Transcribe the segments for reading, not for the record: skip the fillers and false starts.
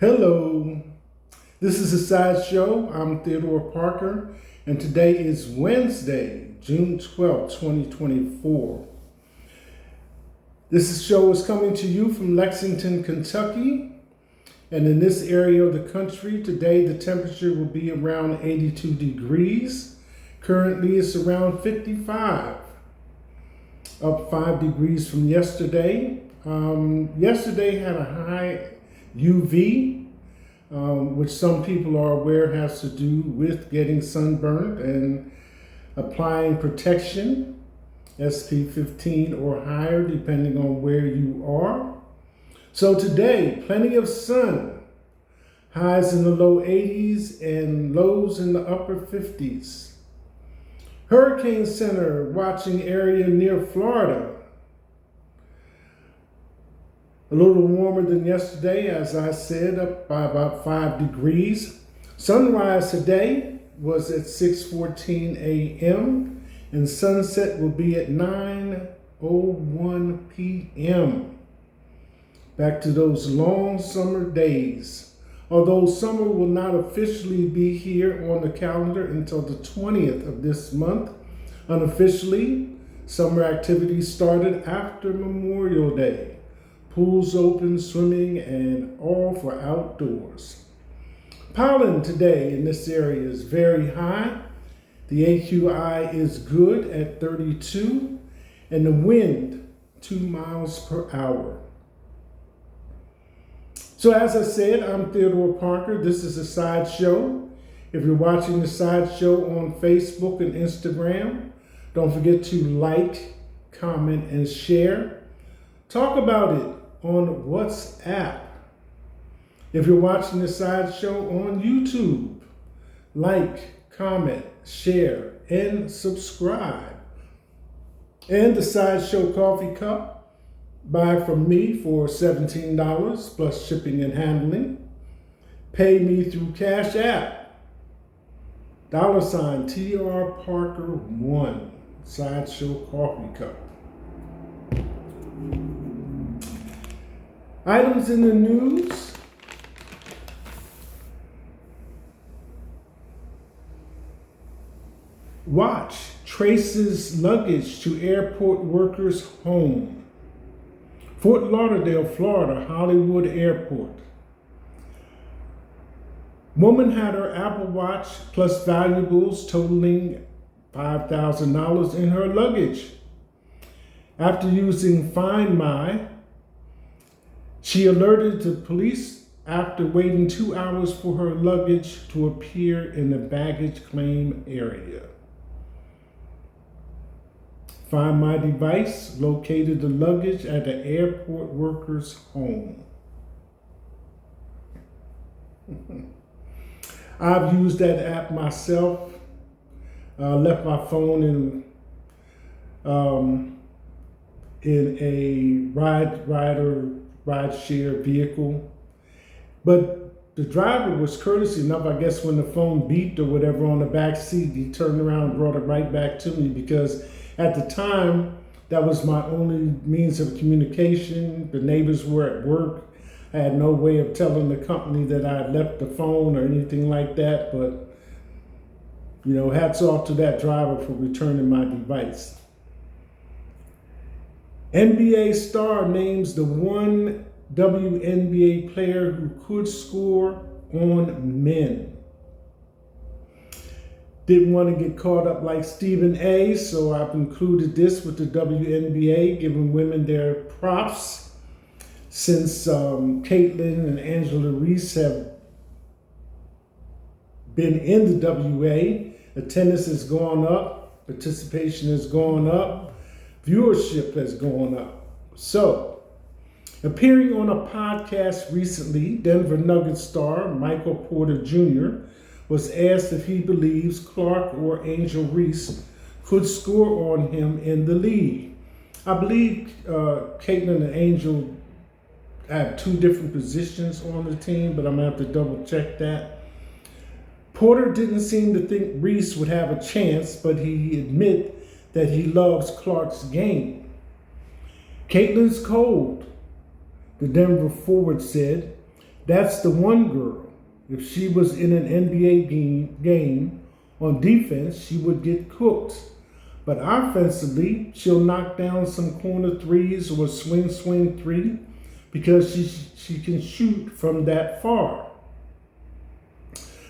Hello, this is a sideshow. I'm Theodore Parker, and today is Wednesday, June 12th, 2024. This show is coming to you from Lexington, Kentucky, and in this area of the country, today the temperature will be around 82 degrees. Currently, it's around 55, up 5 degrees from yesterday. Yesterday had a high UV, which some people are aware has to do with getting sunburned and applying protection, SP 15 or higher, depending on where you are. So today, plenty of sun, highs in the low 80s and lows in the upper 50s. Hurricane Center watching area near Florida. A little warmer than yesterday, as I said, up by about 5 degrees. Sunrise today was at 6:14 a.m. and sunset will be at 9:01 p.m. Back to those long summer days. Although summer will not officially be here on the calendar until the 20th of this month, unofficially, summer activities started after Memorial Day. Pools open, swimming, and all for outdoors. Pollen today in this area is very high. The AQI is good at 32, and the wind 2 miles per hour. So as I said, I'm Theodore Parker. This is a sideshow. If you're watching the sideshow on Facebook and Instagram, don't forget to like, comment, and share. Talk about it on WhatsApp. If you're watching the sideshow on YouTube, like, comment, share, and subscribe. And the sideshow coffee cup, buy from me for $17 plus shipping and handling. Pay me through Cash App, $ TR Parker 1, sideshow coffee cup. Items in the news. Watch traces luggage to airport workers' home. Fort Lauderdale, Florida, Hollywood Airport. Woman had her Apple Watch plus valuables totaling $5,000 in her luggage. After using Find My, she alerted the police after waiting 2 hours for her luggage to appear in the baggage claim area. Find My device located the luggage at the airport worker's home. I've used that app myself. Left my phone in a ride-share vehicle. But the driver was courteous enough, I guess, when the phone beeped or whatever on the back seat, he turned around and brought it right back to me, because at the time, that was my only means of communication. The neighbors were at work. I had no way of telling the company that I had left the phone or anything like that, but, hats off to that driver for returning my device. NBA star names the one WNBA player who could score on men. Didn't want to get caught up like Stephen A., so I've included this with the WNBA, giving women their props, since Caitlin and Angela Reese have been in the WA. Attendance has gone up, participation has gone up, viewership has gone up. So, appearing on a podcast recently, Denver Nuggets star Michael Porter Jr. was asked if he believes Clark or Angel Reese could score on him in the league. I believe Caitlin and Angel have 2 different positions on the team, but I'm going to have to double check that. Porter didn't seem to think Reese would have a chance, but he admitted that he loves Clark's game. Caitlin's cold, the Denver forward said. That's the one girl. If she was in an NBA game on defense, she would get cooked. But offensively, she'll knock down some corner threes or swing three because she can shoot from that far.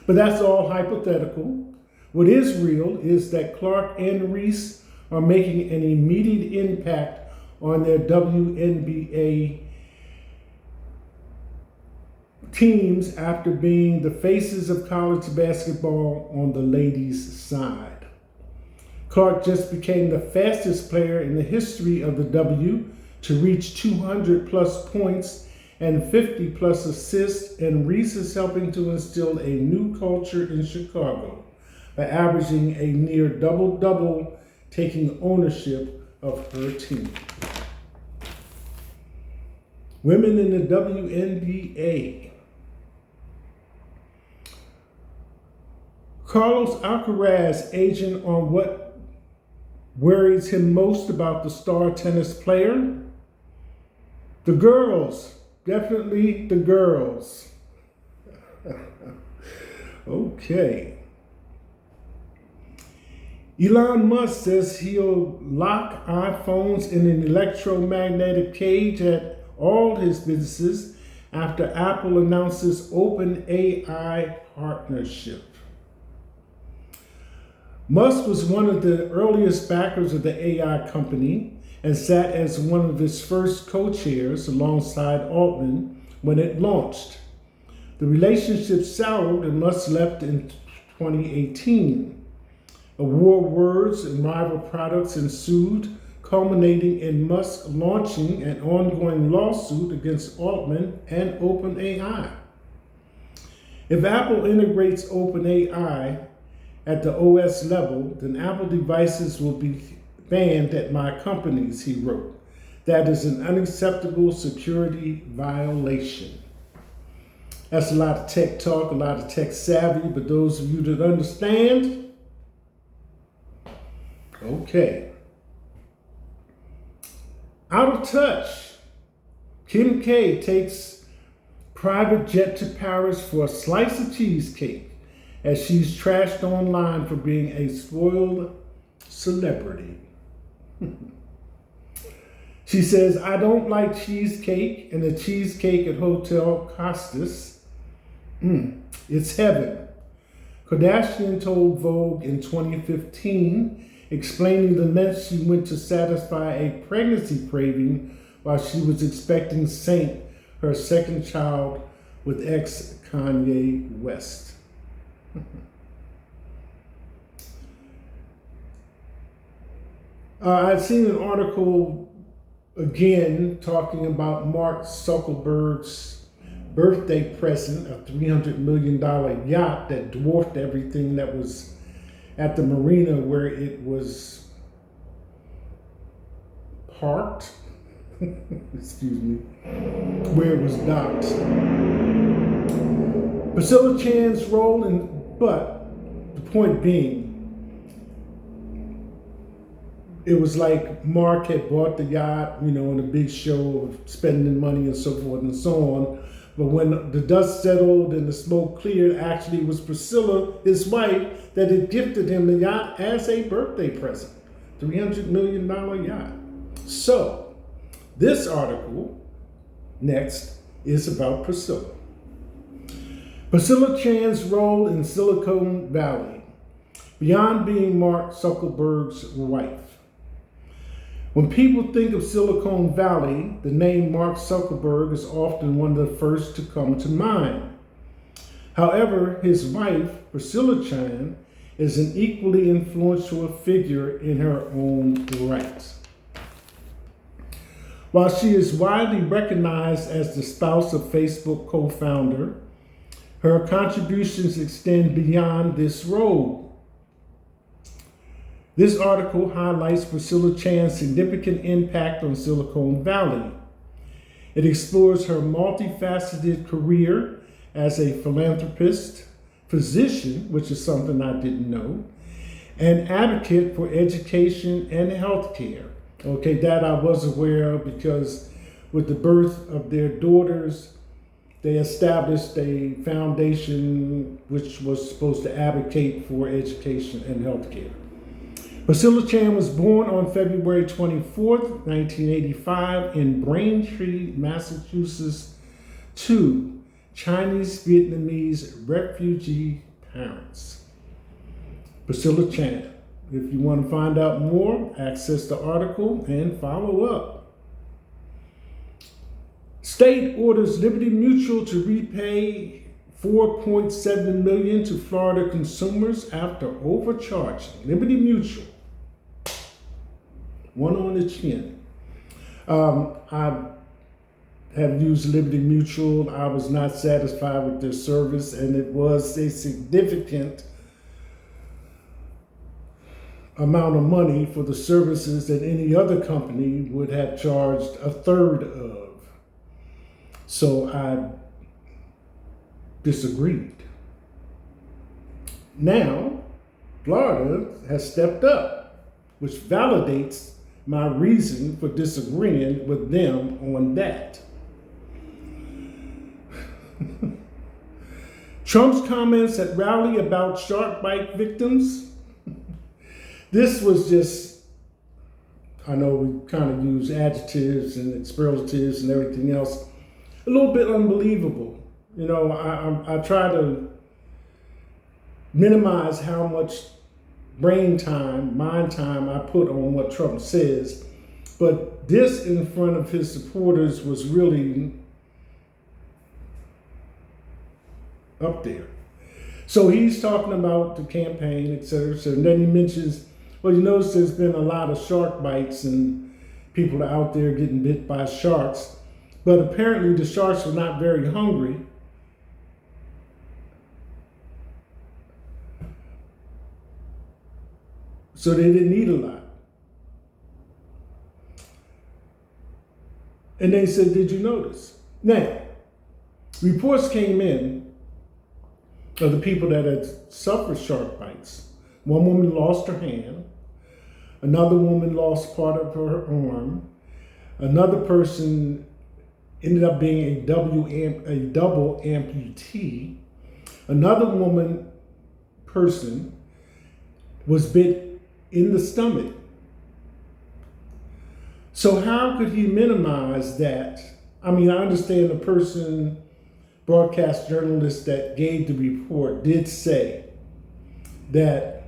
But that's all hypothetical. What is real is that Clark and Reese are making an immediate impact on their WNBA teams after being the faces of college basketball on the ladies' side. Clark just became the fastest player in the history of the W to reach 200 plus points and 50 plus assists, and Reese is helping to instill a new culture in Chicago by averaging a near double-double, taking ownership of her team. Women in the WNBA. Carlos Alcaraz, agent on what worries him most about the star tennis player? The girls. Definitely the girls. Okay. Elon Musk says he'll lock iPhones in an electromagnetic cage at all his businesses after Apple announces OpenAI partnership. Musk was one of the earliest backers of the AI company and sat as one of its first co-chairs alongside Altman when it launched. The relationship soured and Musk left in 2018. A war of words and rival products ensued, culminating in Musk launching an ongoing lawsuit against Altman and OpenAI. If Apple integrates OpenAI at the OS level, then Apple devices will be banned at my companies, he wrote. That is an unacceptable security violation. That's a lot of tech talk, a lot of tech savvy, but those of you that understand, okay. Out of touch. Kim K takes private jet to Paris for a slice of cheesecake as she's trashed online for being a spoiled celebrity. She says, I don't like cheesecake, and the cheesecake at Hotel Costas, it's heaven. Kardashian told Vogue in 2015, explaining the lengths she went to satisfy a pregnancy craving while she was expecting Saint, her second child, with ex-Kanye West. I've seen an article again talking about Mark Zuckerberg's birthday present, a $300 million yacht that dwarfed everything that was at the marina where it was parked. Excuse me, where it was docked. Priscilla Chan's role but the point being, it was like Mark had bought the yacht, in a big show of spending money and so forth and so on. But when the dust settled and the smoke cleared, actually it was Priscilla, his wife, that had gifted him the yacht as a birthday present. $300 million yacht. So, this article, next, is about Priscilla. Priscilla Chan's role in Silicon Valley, beyond being Mark Zuckerberg's wife. When people think of Silicon Valley, the name Mark Zuckerberg is often one of the first to come to mind. However, his wife, Priscilla Chan, is an equally influential figure in her own right. While she is widely recognized as the spouse of Facebook co-founder, her contributions extend beyond this role. This article highlights Priscilla Chan's significant impact on Silicon Valley. It explores her multifaceted career as a philanthropist, physician, which is something I didn't know, and advocate for education and healthcare. Okay, that I was aware of because with the birth of their daughters, they established a foundation which was supposed to advocate for education and healthcare. Priscilla Chan was born on February 24th, 1985 in Braintree, Massachusetts, to Chinese Vietnamese refugee parents. Priscilla Chan. If you want to find out more, access the article and follow up. State orders Liberty Mutual to repay $4.7 million to Florida consumers after overcharging. Liberty Mutual. One on the chin. I have used Liberty Mutual. I was not satisfied with their service, and it was a significant amount of money for the services that any other company would have charged a third of. So I disagreed. Now, Florida has stepped up, which validates my reason for disagreeing with them on that. Trump's comments at rally about shark bite victims. This was just, I know we kind of use adjectives and superlatives and everything else, a little bit unbelievable. You know, I try to minimize how much brain time, mind time I put on what Trump says. But this in front of his supporters was really up there. So he's talking about the campaign, et cetera, et cetera. And then he mentions, well, you notice there's been a lot of shark bites and people are out there getting bit by sharks. But apparently the sharks were not very hungry. So they didn't eat a lot. And they said, did you notice? Now, reports came in of the people that had suffered shark bites. One woman lost her hand. Another woman lost part of her arm. Another person ended up being a double amputee. Another person was bit in the stomach. So how could he minimize that? I mean, I understand the person, broadcast journalist that gave the report did say that,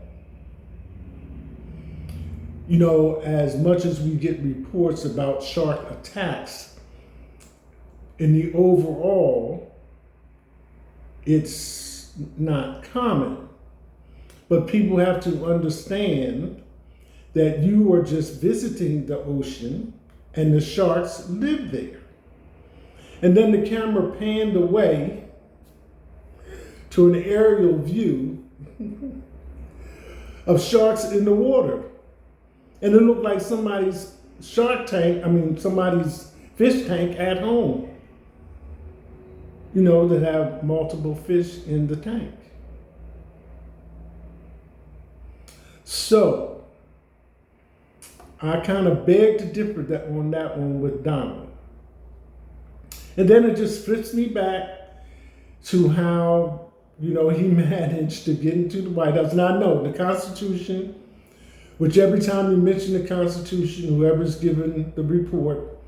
you know, as much as we get reports about shark attacks, in the overall, it's not common. But people have to understand that you are just visiting the ocean and the sharks live there. And then the camera panned away to an aerial view of sharks in the water. And it looked like somebody's somebody's fish tank at home. You know, that have multiple fish in the tank. So, I kind of beg to differ on that one with Donald. And then it just flips me back to how, you know, he managed to get into the White House. Now, I know the Constitution, which every time you mention the Constitution, whoever's given the report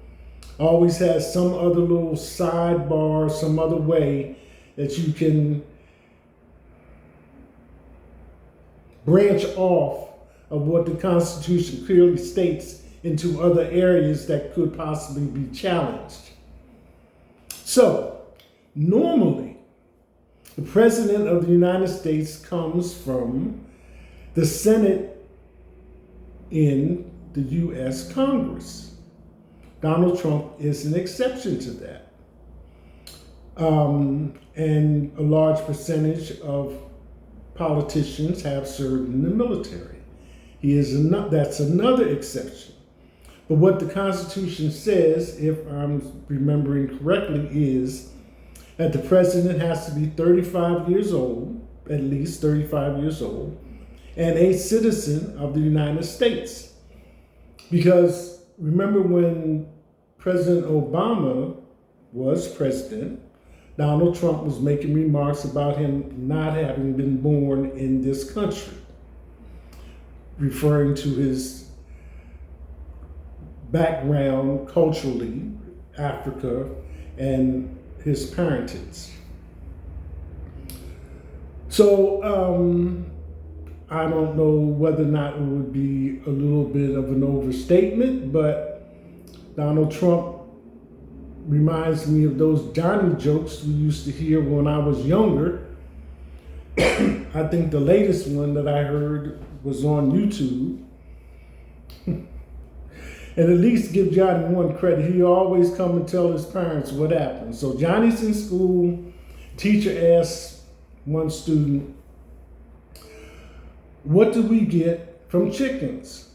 always has some other little sidebar, some other way that you can branch off of what the Constitution clearly states into other areas that could possibly be challenged. So, normally, the President of the United States comes from the Senate in the U.S. Congress. Donald Trump is an exception to that. And a large percentage of politicians have served in the military. That's another exception. But what the Constitution says, if I'm remembering correctly, is that the president has to be 35 years old, at least 35 years old, and a citizen of the United States. Because remember when President Obama was president, Donald Trump was making remarks about him not having been born in this country, referring to his background culturally, Africa, and his parentage. So I don't know whether or not it would be a little bit of an overstatement, but Donald Trump reminds me of those Johnny jokes we used to hear when I was younger. I think the latest one that I heard was on YouTube. And at least give Johnny one credit. He always come and tell his parents what happened. So Johnny's in school. Teacher asks one student, "What do we get from chickens?"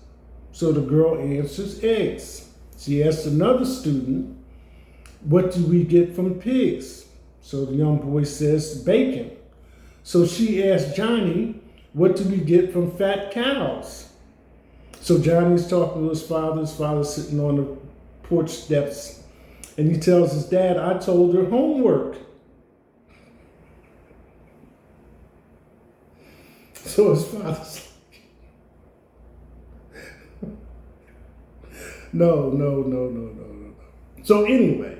So the girl answers, "Eggs." She asks another student, "What do we get from pigs?" So the young boy says, "Bacon." So she asks Johnny, "What do we get from fat cows?" So Johnny's talking to his father's sitting on the porch steps, and he tells his dad, "I told her homework." So his father's like, no. So anyway,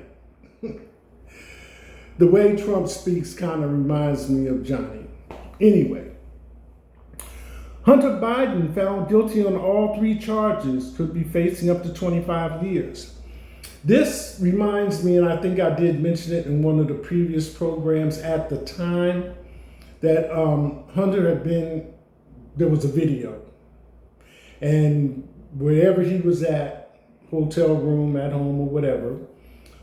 the way Trump speaks kind of reminds me of Johnny. Anyway, Hunter Biden, found guilty on all 3 charges, could be facing up to 25 years. This reminds me, and I think I did mention it in one of the previous programs at the time, that Hunter had been, there was a video, and wherever he was at, hotel room, at home, or whatever,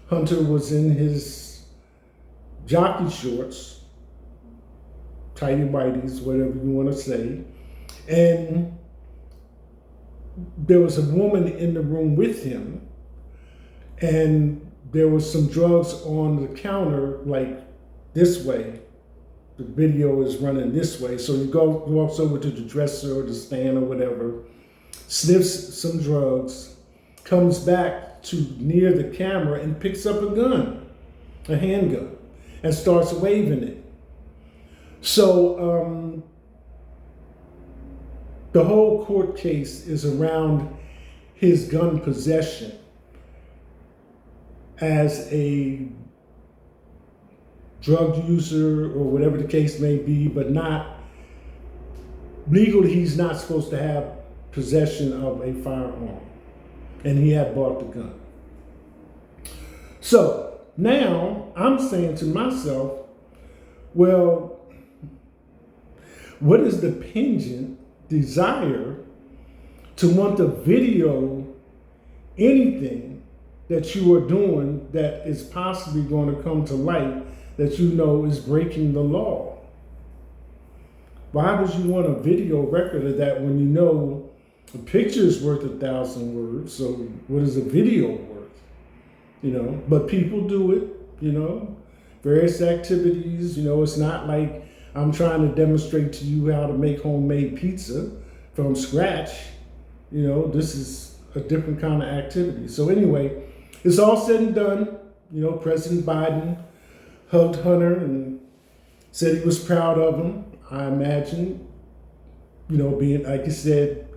Hunter was in his jockey shorts, tighty whities, whatever you want to say, and there was a woman in the room with him, and there was some drugs on the counter, like this way. The video is running this way. So he walks over to the dresser or the stand or whatever, sniffs some drugs, comes back to near the camera and picks up a gun, a handgun, and starts waving it. So the whole court case is around his gun possession as a drug user or whatever the case may be, but not legally, he's not supposed to have possession of a firearm, and he had bought the gun. So now I'm saying to myself, well, what is the pungent desire to want to video anything that you are doing that is possibly going to come to light that you know is breaking the law? Why would you want a video record of that when you know a picture is worth 1,000 words? So what is a video worth? You know, but people do it, you know, various activities. You know, it's not like I'm trying to demonstrate to you how to make homemade pizza from scratch. You know, this is a different kind of activity. So anyway, it's all said and done. You know, President Biden hugged Hunter and said he was proud of him. I imagine, you know, being, like he said,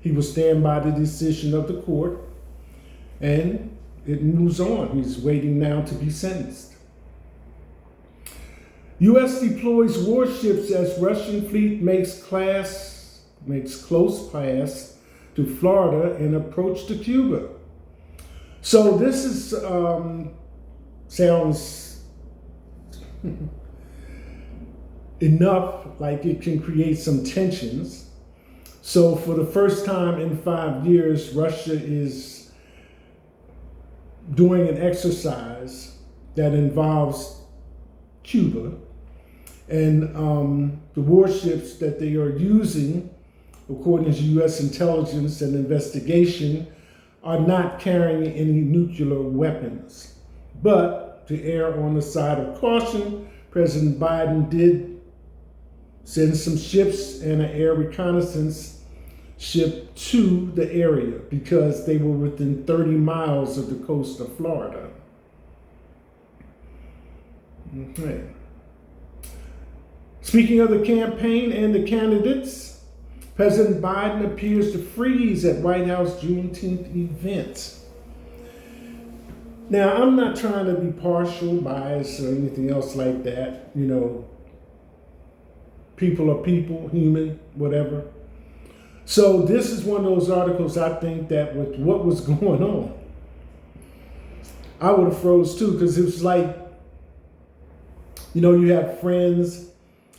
he will stand by the decision of the court, and it moves on. He's waiting now to be sentenced. U.S. deploys warships as Russian fleet makes close pass to Florida and approach to Cuba. So this is sounds enough like it can create some tensions. So for the first time in 5 years, Russia is doing an exercise that involves Cuba, and the warships that they are using, according to U.S. intelligence and investigation, are not carrying any nuclear weapons. But to err on the side of caution, President Biden did send some ships and an air reconnaissance ship to the area because they were within 30 miles of the coast of Florida. Okay. Speaking of the campaign and the candidates, President Biden appears to freeze at White House Juneteenth events. Now, I'm not trying to be partial, biased, or anything else like that. You know, people are people, human, whatever. So this is one of those articles I think that with what was going on, I would have froze too, because it was like, you know, you have friends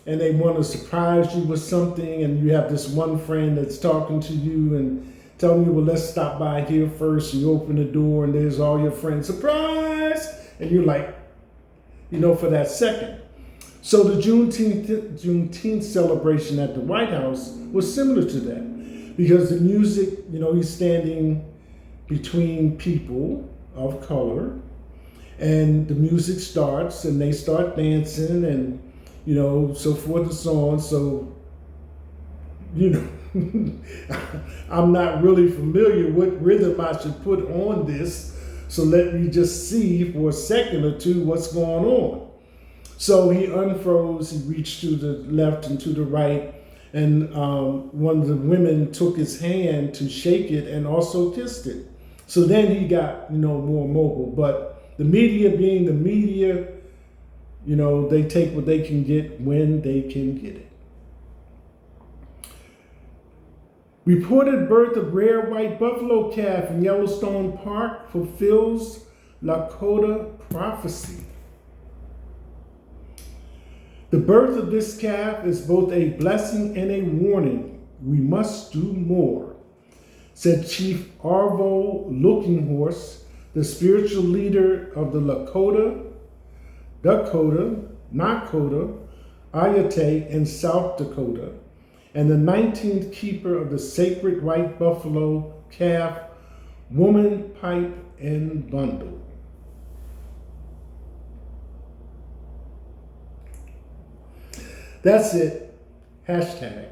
and they want to surprise you with something, and you have this one friend that's talking to you and telling you, well, let's stop by here first. You open the door and there's all your friends, surprise! And you're like, you know, for that second. So the Juneteenth celebration at the White House was similar to that, because the music, you know, he's standing between people of color, and the music starts and they start dancing and, you know, so forth and so on. So, you know, I'm not really familiar with rhythm I should put on this. So let me just see for a second or two what's going on. So he unfroze, he reached to the left and to the right, and one of the women took his hand to shake it and also kissed it. So then he got, you know, more mobile. But the media being the media, you know, they take what they can get when they can get it. Reported birth of rare white buffalo calf in Yellowstone Park fulfills Lakota prophecy. The birth of this calf is both a blessing and a warning. We must do more, said Chief Arvo Lookinghorse, the spiritual leader of the Lakota, Dakota, Nakota, Ayate, and South Dakota, and the 19th keeper of the sacred white buffalo calf, woman, pipe, and bundle. That's it. Hashtag.